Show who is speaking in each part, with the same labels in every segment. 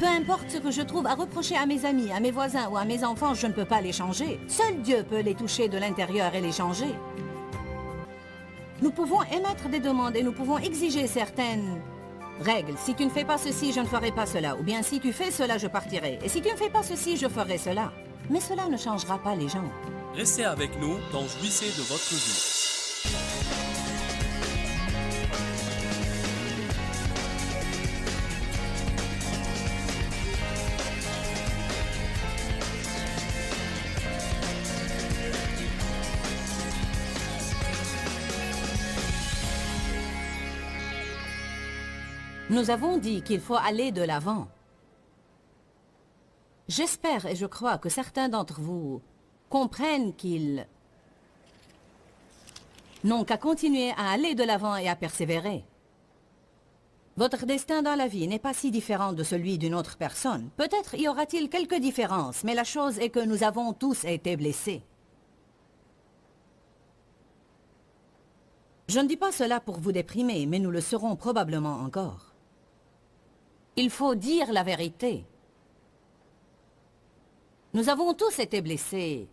Speaker 1: Peu importe ce que je trouve à reprocher à mes amis, à mes voisins ou à mes enfants, je ne peux pas les changer. Seul Dieu peut les toucher de l'intérieur et les changer. Nous pouvons émettre des demandes et nous pouvons exiger certaines règles. Si tu ne fais pas ceci, je ne ferai pas cela. Ou bien si tu fais cela, je partirai. Et si tu ne fais pas ceci, je ferai cela. Mais cela ne changera pas les gens.
Speaker 2: Restez avec nous dans Jouissez de votre vie.
Speaker 1: Nous avons dit qu'il faut aller de l'avant. J'espère et je crois que certains d'entre vous comprennent qu'ils n'ont qu'à continuer à aller de l'avant et à persévérer. Votre destin dans la vie n'est pas si différent de celui d'une autre personne. Peut-être y aura-t-il quelques différences, mais la chose est que nous avons tous été blessés. Je ne dis pas cela pour vous déprimer, mais nous le serons probablement encore. Il faut dire la vérité. Nous avons tous été blessés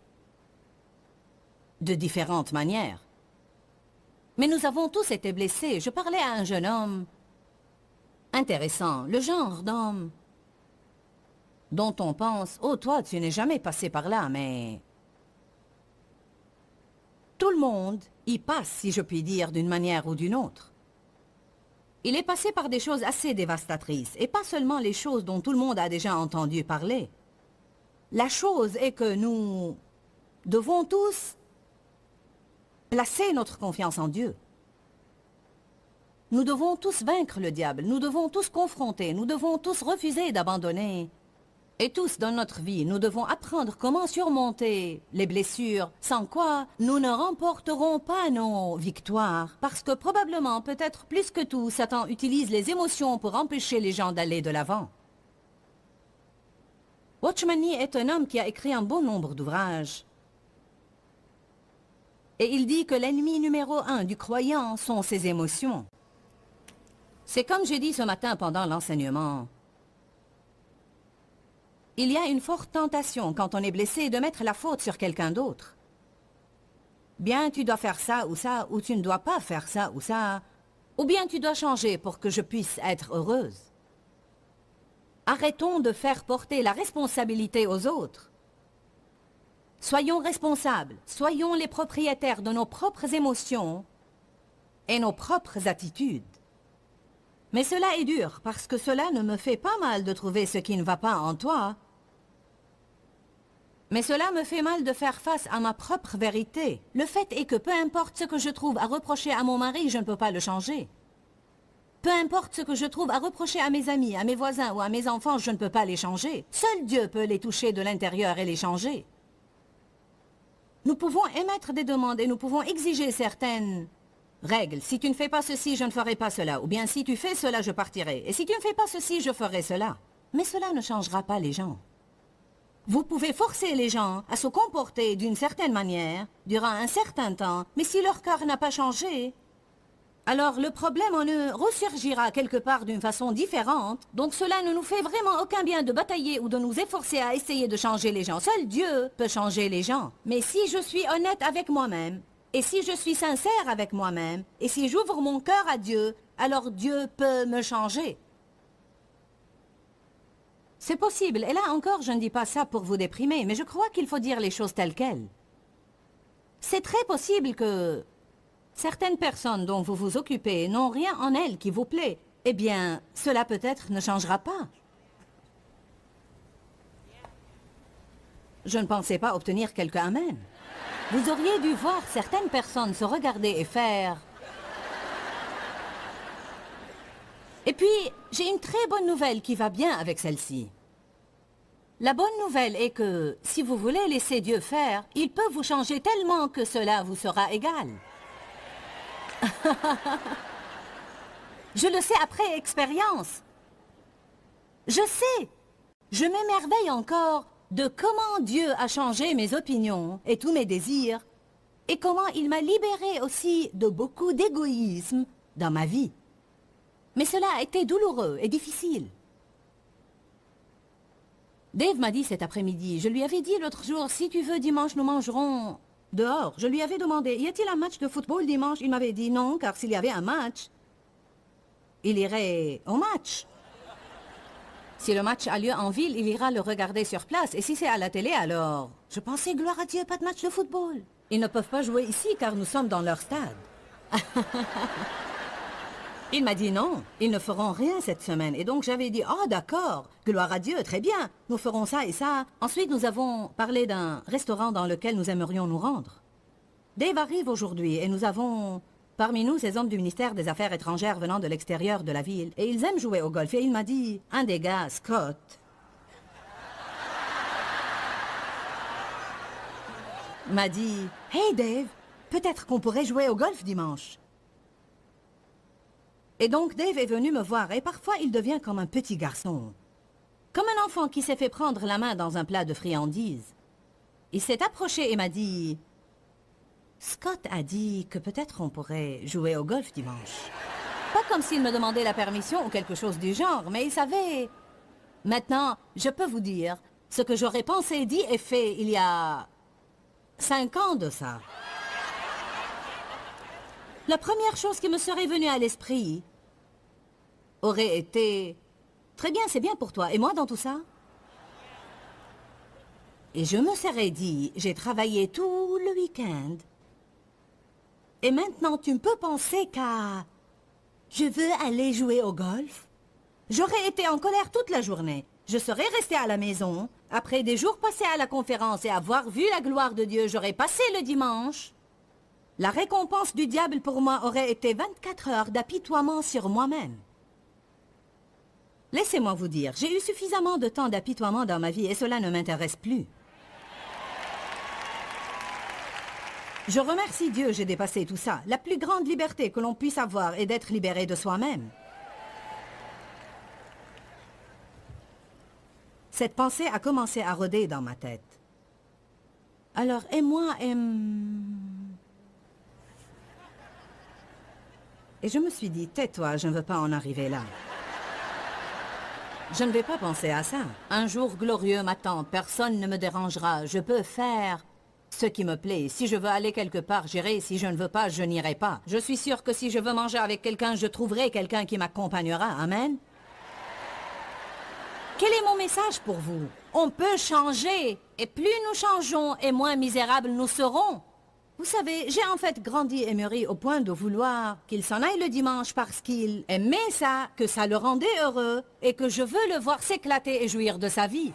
Speaker 1: de différentes manières. Mais nous avons tous été blessés. Je parlais à un jeune homme intéressant, le genre d'homme dont on pense « Oh, toi, tu n'es jamais passé par là, mais... » Tout le monde y passe, si je puis dire, d'une manière ou d'une autre. Il est passé par des choses assez dévastatrices, et pas seulement les choses dont tout le monde a déjà entendu parler. La chose est que nous devons tous placer notre confiance en Dieu. Nous devons tous vaincre le diable, nous devons tous confronter, nous devons tous refuser d'abandonner. Et tous dans notre vie, nous devons apprendre comment surmonter les blessures, sans quoi nous ne remporterons pas nos victoires. Parce que probablement, peut-être plus que tout, Satan utilise les émotions pour empêcher les gens d'aller de l'avant. Watchman Nee est un homme qui a écrit un bon nombre d'ouvrages. Et il dit que l'ennemi numéro 1 du croyant sont ses émotions. C'est comme j'ai dit ce matin pendant l'enseignement. Il y a une forte tentation quand on est blessé de mettre la faute sur quelqu'un d'autre. Bien, tu dois faire ça, ou tu ne dois pas faire ça, ou ça. Ou bien tu dois changer pour que je puisse être heureuse. Arrêtons de faire porter la responsabilité aux autres. Soyons responsables, soyons les propriétaires de nos propres émotions et nos propres attitudes. Mais cela est dur, parce que cela ne me fait pas mal de trouver ce qui ne va pas en toi. Mais cela me fait mal de faire face à ma propre vérité. Le fait est que peu importe ce que je trouve à reprocher à mon mari, je ne peux pas le changer. Peu importe ce que je trouve à reprocher à mes amis, à mes voisins ou à mes enfants, je ne peux pas les changer. Seul Dieu peut les toucher de l'intérieur et les changer. Nous pouvons émettre des demandes et nous pouvons exiger certaines règles. Si tu ne fais pas ceci, je ne ferai pas cela. Ou bien si tu fais cela, je partirai. Et si tu ne fais pas ceci, je ferai cela. Mais cela ne changera pas les gens. Vous pouvez forcer les gens à se comporter d'une certaine manière, durant un certain temps, mais si leur cœur n'a pas changé, alors le problème en eux ressurgira quelque part d'une façon différente. Donc cela ne nous fait vraiment aucun bien de batailler ou de nous efforcer à essayer de changer les gens. Seul Dieu peut changer les gens. Mais si je suis honnête avec moi-même, et si je suis sincère avec moi-même, et si j'ouvre mon cœur à Dieu, alors Dieu peut me changer. C'est possible, et là encore je ne dis pas ça pour vous déprimer, mais je crois qu'il faut dire les choses telles quelles. C'est très possible que certaines personnes dont vous vous occupez n'ont rien en elles qui vous plaît. Eh bien, cela peut-être ne changera pas. Je ne pensais pas obtenir quelque amen. Vous auriez dû voir certaines personnes se regarder et faire... Et puis, j'ai une très bonne nouvelle qui va bien avec celle-ci. La bonne nouvelle est que, si vous voulez laisser Dieu faire, il peut vous changer tellement que cela vous sera égal. Je le sais après expérience. Je sais. Je m'émerveille encore de comment Dieu a changé mes opinions et tous mes désirs, et comment il m'a libéré aussi de beaucoup d'égoïsme dans ma vie. Mais cela a été douloureux et difficile. Dave m'a dit cet après-midi, je lui avais dit l'autre jour, si tu veux, dimanche, nous mangerons dehors. Je lui avais demandé, y a-t-il un match de football dimanche? Il m'avait dit non, car s'il y avait un match, il irait au match. Si le match a lieu en ville, il ira le regarder sur place. Et si c'est à la télé, alors... Je pensais, gloire à Dieu, pas de match de football. Ils ne peuvent pas jouer ici, car nous sommes dans leur stade. Il m'a dit non, ils ne feront rien cette semaine. Et donc j'avais dit, oh d'accord, gloire à Dieu, très bien, nous ferons ça et ça. Ensuite, nous avons parlé d'un restaurant dans lequel nous aimerions nous rendre. Dave arrive aujourd'hui et nous avons parmi nous ces hommes du ministère des Affaires étrangères venant de l'extérieur de la ville. Et ils aiment jouer au golf. Et il m'a dit, un des gars, Scott, m'a dit, hey Dave, peut-être qu'on pourrait jouer au golf dimanche. Et donc Dave est venu me voir et parfois il devient comme un petit garçon. Comme un enfant qui s'est fait prendre la main dans un plat de friandises. Il s'est approché et m'a dit... Scott a dit que peut-être on pourrait jouer au golf dimanche. Pas comme s'il me demandait la permission ou quelque chose du genre, mais il savait... Maintenant, je peux vous dire, ce que j'aurais pensé, dit et fait il y a 5 ans de ça. La première chose qui me serait venue à l'esprit aurait été... Très bien, c'est bien pour toi. Et moi dans tout ça? Et je me serais dit, j'ai travaillé tout le week-end. Et maintenant, tu ne peux penser qu'à... Je veux aller jouer au golf. J'aurais été en colère toute la journée. Je serais restée à la maison. Après des jours passés à la conférence et avoir vu la gloire de Dieu, j'aurais passé le dimanche. La récompense du diable pour moi aurait été 24 heures d'apitoiement sur moi-même. Laissez-moi vous dire, j'ai eu suffisamment de temps d'apitoiement dans ma vie et cela ne m'intéresse plus. Je remercie Dieu, j'ai dépassé tout ça. La plus grande liberté que l'on puisse avoir est d'être libéré de soi-même. Cette pensée a commencé à rôder dans ma tête. Alors, et moi, Et je me suis dit, tais-toi, je ne veux pas en arriver là. Je ne vais pas penser à ça. Un jour glorieux m'attend, personne ne me dérangera. Je peux faire ce qui me plaît. Si je veux aller quelque part, j'irai. Si je ne veux pas, je n'irai pas. Je suis sûre que si je veux manger avec quelqu'un, je trouverai quelqu'un qui m'accompagnera. Amen. Quel est mon message pour vous? On peut changer. Et plus nous changeons, et moins misérables nous serons. Vous savez, j'ai en fait grandi et mûri au point de vouloir qu'il s'en aille le dimanche parce qu'il aimait ça, que ça le rendait heureux, et que je veux le voir s'éclater et jouir de sa vie.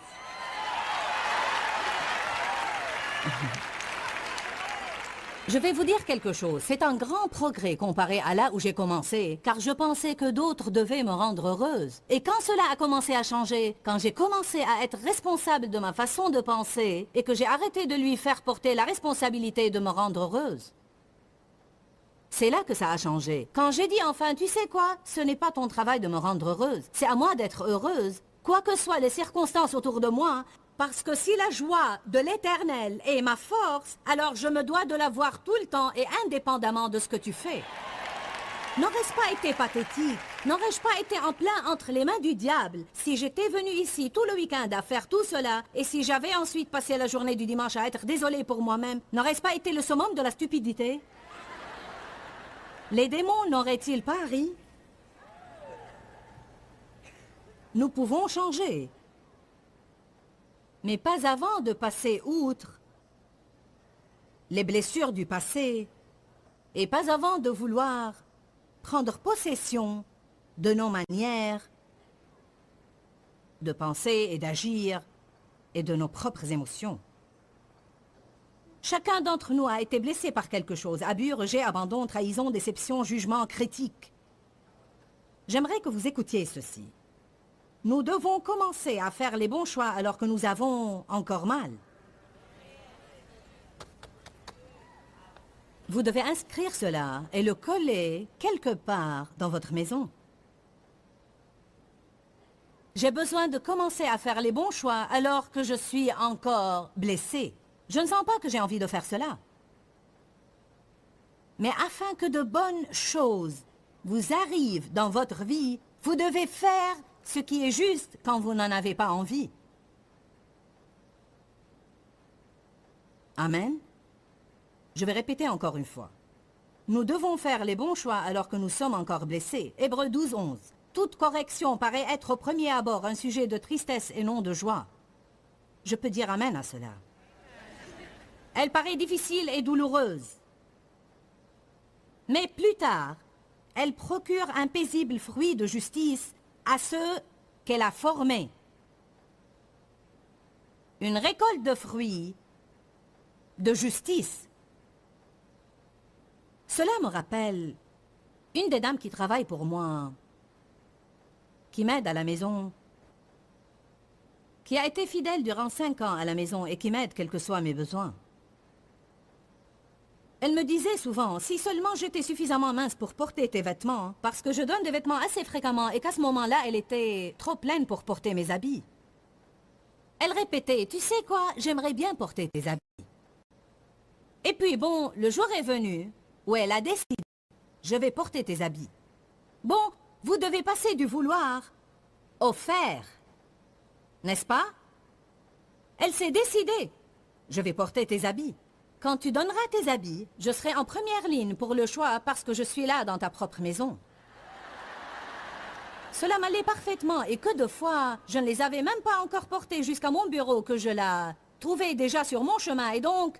Speaker 1: Je vais vous dire quelque chose, c'est un grand progrès comparé à là où j'ai commencé, car je pensais que d'autres devaient me rendre heureuse. Et quand cela a commencé à changer, quand j'ai commencé à être responsable de ma façon de penser, et que j'ai arrêté de lui faire porter la responsabilité de me rendre heureuse, c'est là que ça a changé. Quand j'ai dit enfin, tu sais quoi, ce n'est pas ton travail de me rendre heureuse, c'est à moi d'être heureuse, quoi que soient les circonstances autour de moi, parce que si la joie de l'Éternel est ma force, alors je me dois de la voir tout le temps et indépendamment de ce que tu fais. N'aurais-je pas été pathétique? N'aurais-je pas été en plein entre les mains du diable si j'étais venue ici tout le week-end à faire tout cela et si j'avais ensuite passé la journée du dimanche à être désolée pour moi-même? N'aurait-ce pas été le summum de la stupidité? Les démons n'auraient-ils pas ri? Nous pouvons changer. Mais pas avant de passer outre les blessures du passé et pas avant de vouloir prendre possession de nos manières de penser et d'agir et de nos propres émotions. Chacun d'entre nous a été blessé par quelque chose, abus, rejet, abandon, trahison, déception, jugement, critique. J'aimerais que vous écoutiez ceci. Nous devons commencer à faire les bons choix alors que nous avons encore mal. Vous devez inscrire cela et le coller quelque part dans votre maison. J'ai besoin de commencer à faire les bons choix alors que je suis encore blessée. Je ne sens pas que j'ai envie de faire cela. Mais afin que de bonnes choses vous arrivent dans votre vie, vous devez faire ce qui est juste quand vous n'en avez pas envie. Amen. Je vais répéter encore une fois. Nous devons faire les bons choix alors que nous sommes encore blessés. Hébreux 12, 11. Toute correction paraît être au premier abord un sujet de tristesse et non de joie. Je peux dire amen à cela. Elle paraît difficile et douloureuse. Mais plus tard, elle procure un paisible fruit de justice à ceux qu'elle a formés. Une récolte de fruits de justice. Cela me rappelle une des dames qui travaille pour moi, qui m'aide à la maison, qui a été fidèle durant 5 ans à la maison et qui m'aide quels que soient mes besoins. Elle me disait souvent, si seulement j'étais suffisamment mince pour porter tes vêtements, parce que je donne des vêtements assez fréquemment et qu'à ce moment-là, elle était trop pleine pour porter mes habits. Elle répétait, tu sais quoi, j'aimerais bien porter tes habits. Et puis bon, le jour est venu où elle a décidé, je vais porter tes habits. Bon, vous devez passer du vouloir au faire, n'est-ce pas? Elle s'est décidée, je vais porter tes habits. Quand tu donneras tes habits, je serai en première ligne pour le choix parce que je suis là dans ta propre maison. Cela m'allait parfaitement et que de fois, je ne les avais même pas encore portés jusqu'à mon bureau que je la trouvais déjà sur mon chemin et donc,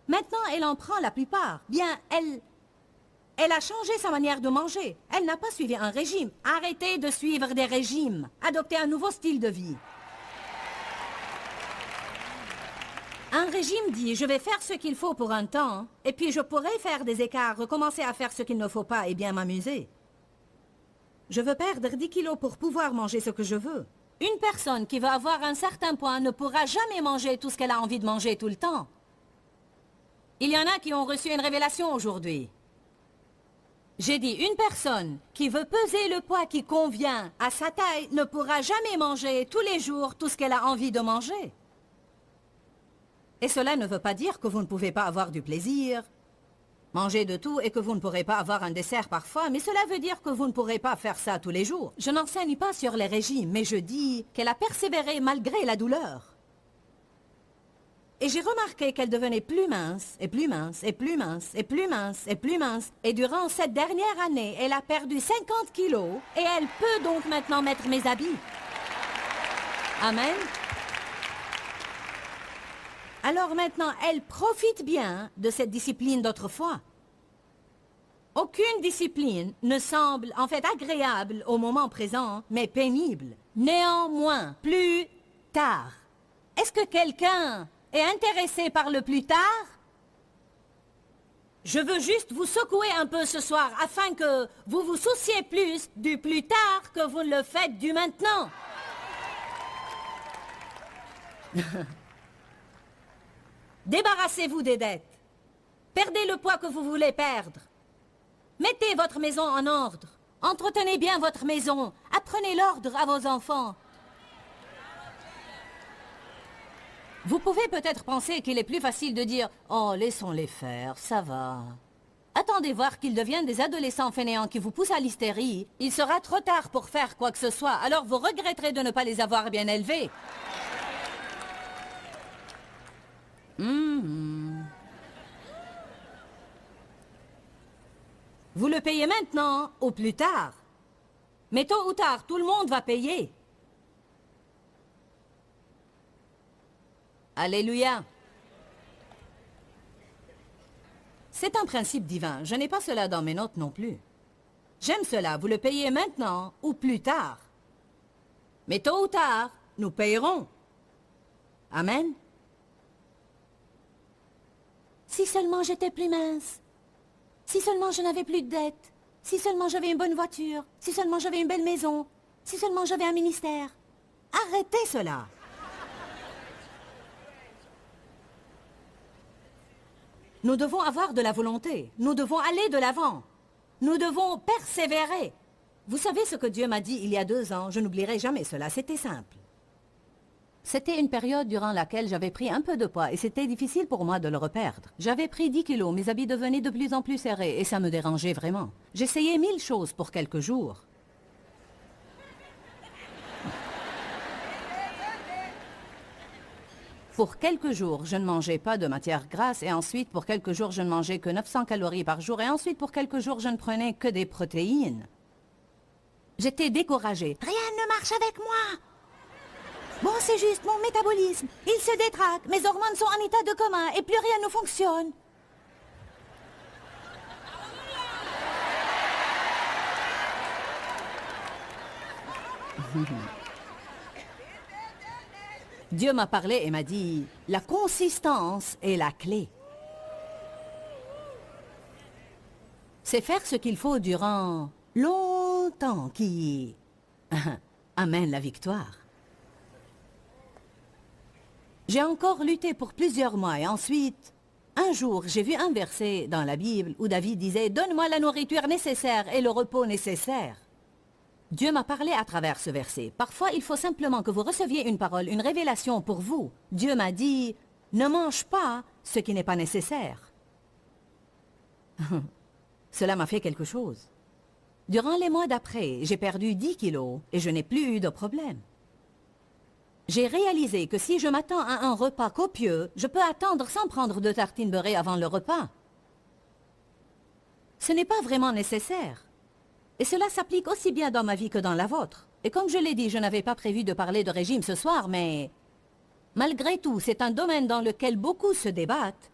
Speaker 1: maintenant elle en prend la plupart. Bien, elle a changé sa manière de manger. Elle n'a pas suivi un régime. Arrêtez de suivre des régimes. Adoptez un nouveau style de vie. Un régime dit, je vais faire ce qu'il faut pour un temps, et puis je pourrai faire des écarts, recommencer à faire ce qu'il ne faut pas et bien m'amuser. Je veux perdre 10 kilos pour pouvoir manger ce que je veux. Une personne qui veut avoir un certain poids ne pourra jamais manger tout ce qu'elle a envie de manger tout le temps. Il y en a qui ont reçu une révélation aujourd'hui. J'ai dit, une personne qui veut peser le poids qui convient à sa taille ne pourra jamais manger tous les jours tout ce qu'elle a envie de manger. Et cela ne veut pas dire que vous ne pouvez pas avoir du plaisir, manger de tout et que vous ne pourrez pas avoir un dessert parfois, mais cela veut dire que vous ne pourrez pas faire ça tous les jours. Je n'enseigne pas sur les régimes, mais je dis qu'elle a persévéré malgré la douleur. Et j'ai remarqué qu'elle devenait plus mince, et plus mince, et plus mince, et plus mince, et plus mince. Et durant cette dernière année, elle a perdu 50 kilos, et elle peut donc maintenant mettre mes habits. Amen. Alors maintenant, elle profite bien de cette discipline d'autrefois. Aucune discipline ne semble en fait agréable au moment présent, mais pénible. Néanmoins, plus tard. Est-ce que quelqu'un est intéressé par le plus tard? Je veux juste vous secouer un peu ce soir afin que vous vous souciez plus du plus tard que vous ne le faites du maintenant. Débarrassez-vous des dettes. Perdez le poids que vous voulez perdre. Mettez votre maison en ordre. Entretenez bien votre maison. Apprenez l'ordre à vos enfants. Vous pouvez peut-être penser qu'il est plus facile de dire « Oh, laissons-les faire, ça va ». Attendez voir qu'ils deviennent des adolescents fainéants qui vous poussent à l'hystérie. Il sera trop tard pour faire quoi que ce soit, alors vous regretterez de ne pas les avoir bien élevés. Vous le payez maintenant ou plus tard. Mais tôt ou tard, tout le monde va payer. Alléluia. C'est un principe divin. Je n'ai pas cela dans mes notes non plus. J'aime cela. Vous le payez maintenant ou plus tard. Mais tôt ou tard, nous payerons. Amen. Si seulement j'étais plus mince. Si seulement je n'avais plus de dettes. Si seulement j'avais une bonne voiture. Si seulement j'avais une belle maison. Si seulement j'avais un ministère. Arrêtez cela. Nous devons avoir de la volonté. Nous devons aller de l'avant. Nous devons persévérer. Vous savez ce que Dieu m'a dit il y a 2 ans? Je n'oublierai jamais cela. C'était simple. C'était une période durant laquelle j'avais pris un peu de poids et c'était difficile pour moi de le reperdre. J'avais pris 10 kilos, mes habits devenaient de plus en plus serrés et ça me dérangeait vraiment. J'essayais 1000 choses pour quelques jours. Pour quelques jours, je ne mangeais pas de matière grasse et ensuite, pour quelques jours, je ne mangeais que 900 calories par jour et ensuite, pour quelques jours, je ne prenais que des protéines. J'étais découragée. Rien ne marche avec moi. Bon, c'est juste mon métabolisme. Il se détraque, mes hormones sont en état de coma et plus rien ne fonctionne. Dieu m'a parlé et m'a dit, la consistance est la clé. C'est faire ce qu'il faut durant longtemps qui amène la victoire. J'ai encore lutté pour plusieurs mois et ensuite, un jour, j'ai vu un verset dans la Bible où David disait « Donne-moi la nourriture nécessaire et le repos nécessaire ». Dieu m'a parlé à travers ce verset. Parfois, il faut simplement que vous receviez une parole, une révélation pour vous. Dieu m'a dit « Ne mange pas ce qui n'est pas nécessaire ». Cela m'a fait quelque chose. Durant les mois d'après, j'ai perdu 10 kilos et je n'ai plus eu de problème. J'ai réalisé que si je m'attends à un repas copieux, je peux attendre sans prendre de tartines beurrées avant le repas. Ce n'est pas vraiment nécessaire. Et cela s'applique aussi bien dans ma vie que dans la vôtre. Et comme je l'ai dit, je n'avais pas prévu de parler de régime ce soir, mais malgré tout, c'est un domaine dans lequel beaucoup se débattent.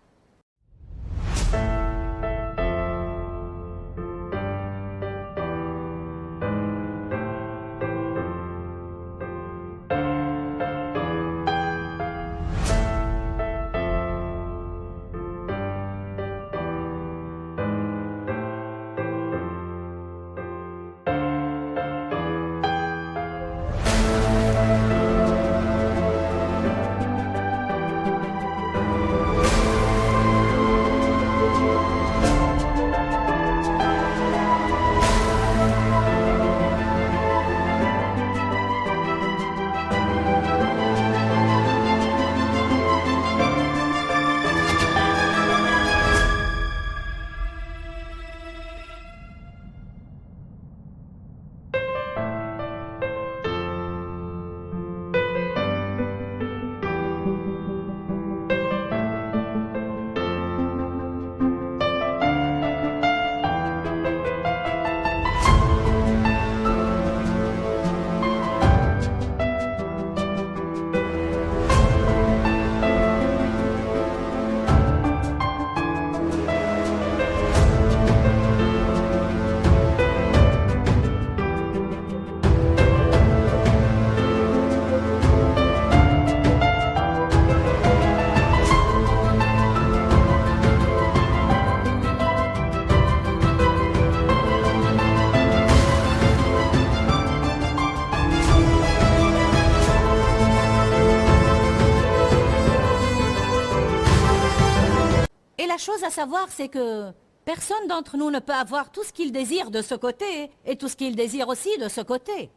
Speaker 1: La chose à savoir, c'est que personne d'entre nous ne peut avoir tout ce qu'il désire de ce côté et tout ce qu'il désire aussi de ce côté.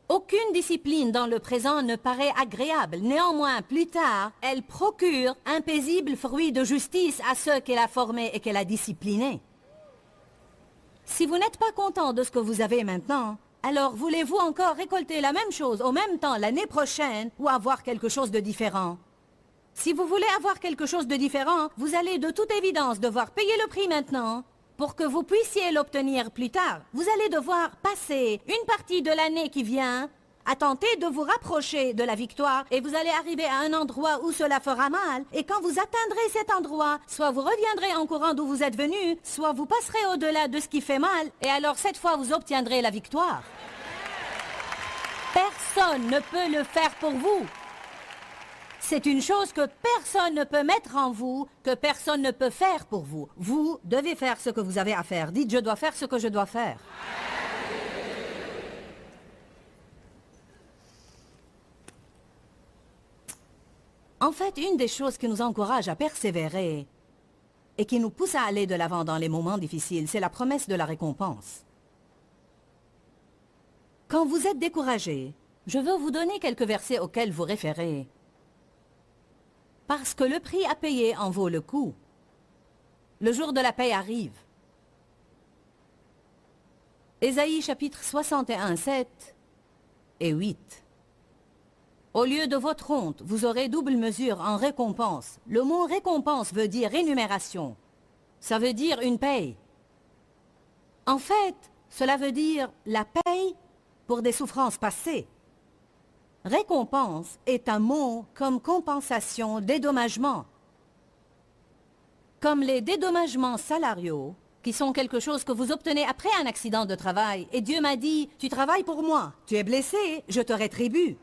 Speaker 1: Aucune discipline dans le présent ne paraît agréable. Néanmoins, plus tard, elle procure un paisible fruit de justice à ceux qu'elle a formés et qu'elle a disciplinés. Si vous n'êtes pas content de ce que vous avez maintenant, alors voulez-vous encore récolter la même chose au même temps l'année prochaine ou avoir quelque chose de différent? Si vous voulez avoir quelque chose de différent, vous allez de toute évidence devoir payer le prix maintenant pour que vous puissiez l'obtenir plus tard. Vous allez devoir passer une partie de l'année qui vient à tenter de vous rapprocher de la victoire et vous allez arriver à un endroit où cela fera mal. Et quand vous atteindrez cet endroit, soit vous reviendrez en courant d'où vous êtes venu, soit vous passerez au-delà de ce qui fait mal et alors cette fois vous obtiendrez la victoire. Personne ne peut le faire pour vous. C'est une chose que personne ne peut mettre en vous, que personne ne peut faire pour vous. Vous devez faire ce que vous avez à faire. Dites, je dois faire ce que je dois faire. En fait, une des choses qui nous encourage à persévérer et qui nous pousse à aller de l'avant dans les moments difficiles, c'est la promesse de la récompense. Quand vous êtes découragé, je veux vous donner quelques versets auxquels vous référez. Parce que le prix à payer en vaut le coup. Le jour de la paix arrive. Ésaïe chapitre 61, 7 et 8. Au lieu de votre honte, vous aurez double mesure en récompense. Le mot récompense veut dire rémunération. Ça veut dire une paye. En fait, cela veut dire la paye pour des souffrances passées. Récompense est un mot comme compensation, dédommagement. Comme les dédommagements salariaux, qui sont quelque chose que vous obtenez après un accident de travail. Et Dieu m'a dit, tu travailles pour moi, tu es blessé, je te rétribue.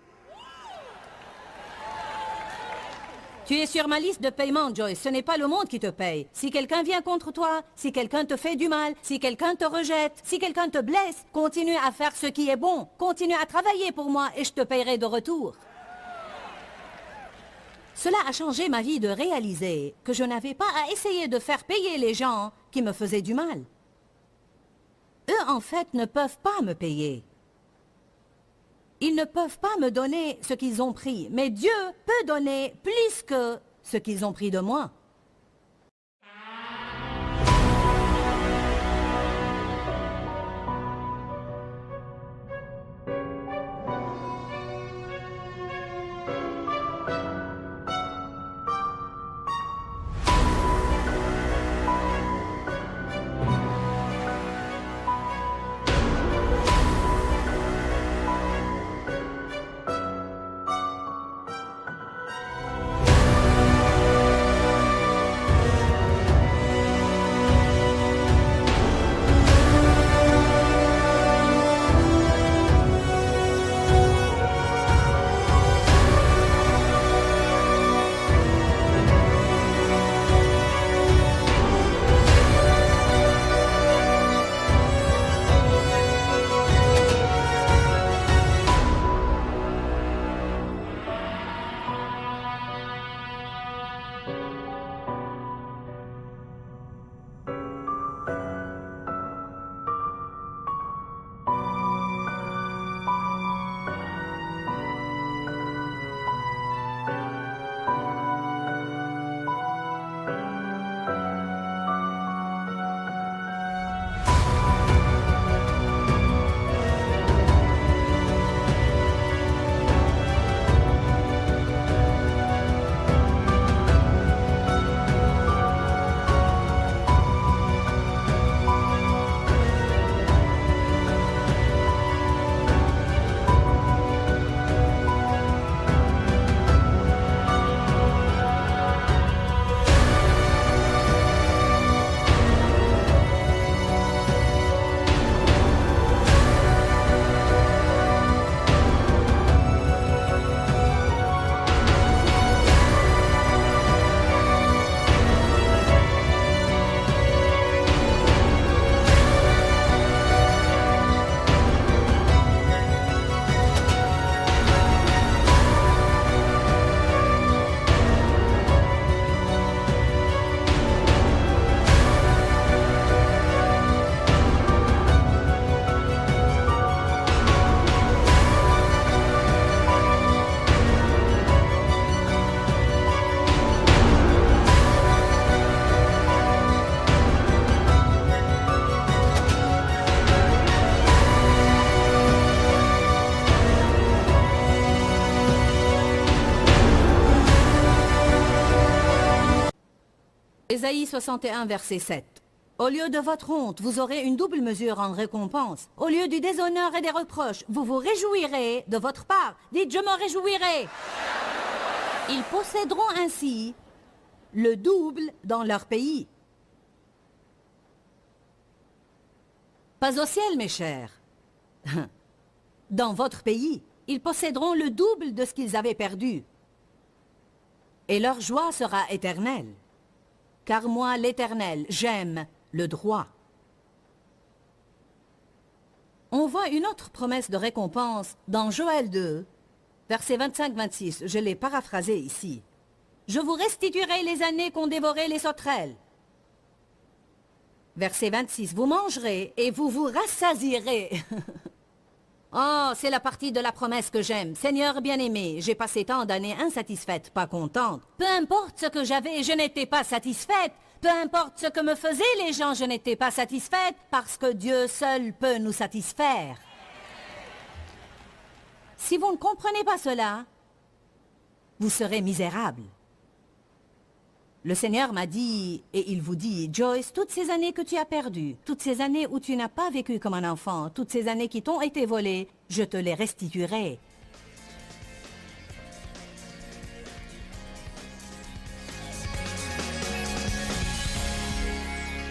Speaker 1: Tu es sur ma liste de paiement, Joyce. Ce n'est pas le monde qui te paye. Si quelqu'un vient contre toi, si quelqu'un te fait du mal, si quelqu'un te rejette, si quelqu'un te blesse, continue à faire ce qui est bon. Continue à travailler pour moi et je te paierai de retour. Cela a changé ma vie de réaliser que je n'avais pas à essayer de faire payer les gens qui me faisaient du mal. Eux, en fait, ne peuvent pas me payer. Ils ne peuvent pas me donner ce qu'ils ont pris, mais Dieu peut donner plus que ce qu'ils ont pris de moi. Ésaïe 61, verset 7. Au lieu de votre honte, vous aurez une double mesure en récompense. Au lieu du déshonneur et des reproches, vous vous réjouirez de votre part. Dites, je me réjouirai. Ils posséderont ainsi le double dans leur pays. Pas au ciel, mes chers. Dans votre pays, ils posséderont le double de ce qu'ils avaient perdu. Et leur joie sera éternelle. Car moi, l'Éternel, j'aime le droit. On voit une autre promesse de récompense dans Joël 2, versets 25-26. Je l'ai paraphrasé ici. Je vous restituerai les années qu'ont dévoré les sauterelles. Verset 26. Vous mangerez et vous vous rassasierez. Oh, c'est la partie de la promesse que j'aime. Seigneur bien-aimé, j'ai passé tant d'années insatisfaite, pas contente. Peu importe ce que j'avais, je n'étais pas satisfaite. Peu importe ce que me faisaient les gens, je n'étais pas satisfaite parce que Dieu seul peut nous satisfaire. Si vous ne comprenez pas cela, vous serez misérable. Le Seigneur m'a dit, et il vous dit, Joyce, toutes ces années que tu as perdues, toutes ces années où tu n'as pas vécu comme un enfant, toutes ces années qui t'ont été volées, je te les restituerai.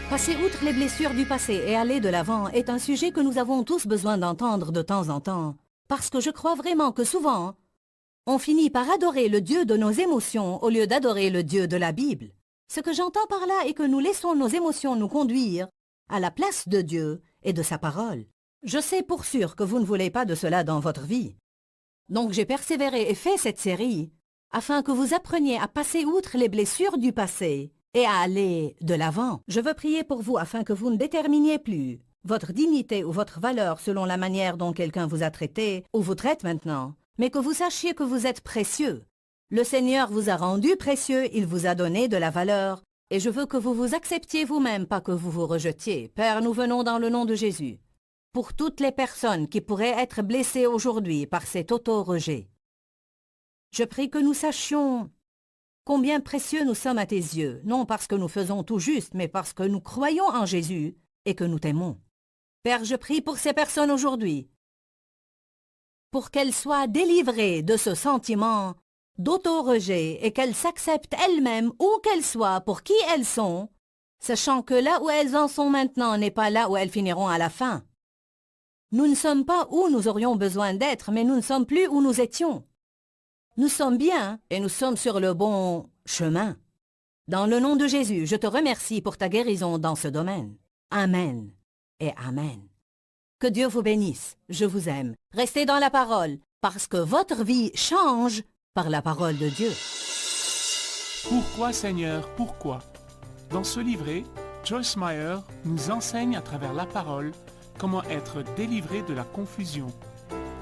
Speaker 1: Passer outre les blessures du passé et aller de l'avant est un sujet que nous avons tous besoin d'entendre de temps en temps, parce que je crois vraiment que souvent, on finit par adorer le Dieu de nos émotions au lieu d'adorer le Dieu de la Bible. Ce que j'entends par là est que nous laissons nos émotions nous conduire à la place de Dieu et de sa parole. Je sais pour sûr que vous ne voulez pas de cela dans votre vie. Donc j'ai persévéré et fait cette série afin que vous appreniez à passer outre les blessures du passé et à aller de l'avant. Je veux prier pour vous afin que vous ne déterminiez plus votre dignité ou votre valeur selon la manière dont quelqu'un vous a traité ou vous traite maintenant, mais que vous sachiez que vous êtes précieux. Le Seigneur vous a rendu précieux, il vous a donné de la valeur, et je veux que vous vous acceptiez vous-même, pas que vous vous rejetiez. Père, nous venons dans le nom de Jésus, pour toutes les personnes qui pourraient être blessées aujourd'hui par cet auto-rejet. Je prie que nous sachions combien précieux nous sommes à tes yeux, non parce que nous faisons tout juste, mais parce que nous croyons en Jésus et que nous t'aimons. Père, je prie pour ces personnes aujourd'hui, pour qu'elles soient délivrées de ce sentiment d'auto-rejet et qu'elles s'acceptent elles-mêmes où qu'elles soient pour qui elles sont, sachant que là où elles en sont maintenant n'est pas là où elles finiront à la fin. Nous ne sommes pas où nous aurions besoin d'être, mais nous ne sommes plus où nous étions. Nous sommes bien et nous sommes sur le bon chemin. Dans le nom de Jésus, je te remercie pour ta guérison dans ce domaine. Amen et Amen. Que Dieu vous bénisse. Je vous aime. Restez dans la parole, parce que votre vie change par la parole de Dieu.
Speaker 3: Pourquoi, Seigneur, pourquoi? Dans ce livret, Joyce Meyer nous enseigne à travers la parole comment être délivré de la confusion.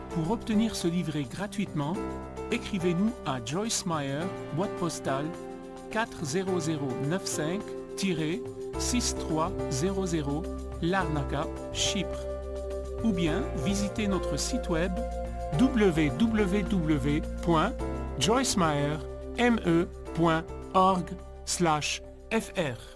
Speaker 3: Pour obtenir ce livret gratuitement, écrivez-nous à Joyce Meyer, boîte postale 40095-6300 Larnaca, Chypre. Ou bien visitez notre site web www.joycemeyer.org/fr.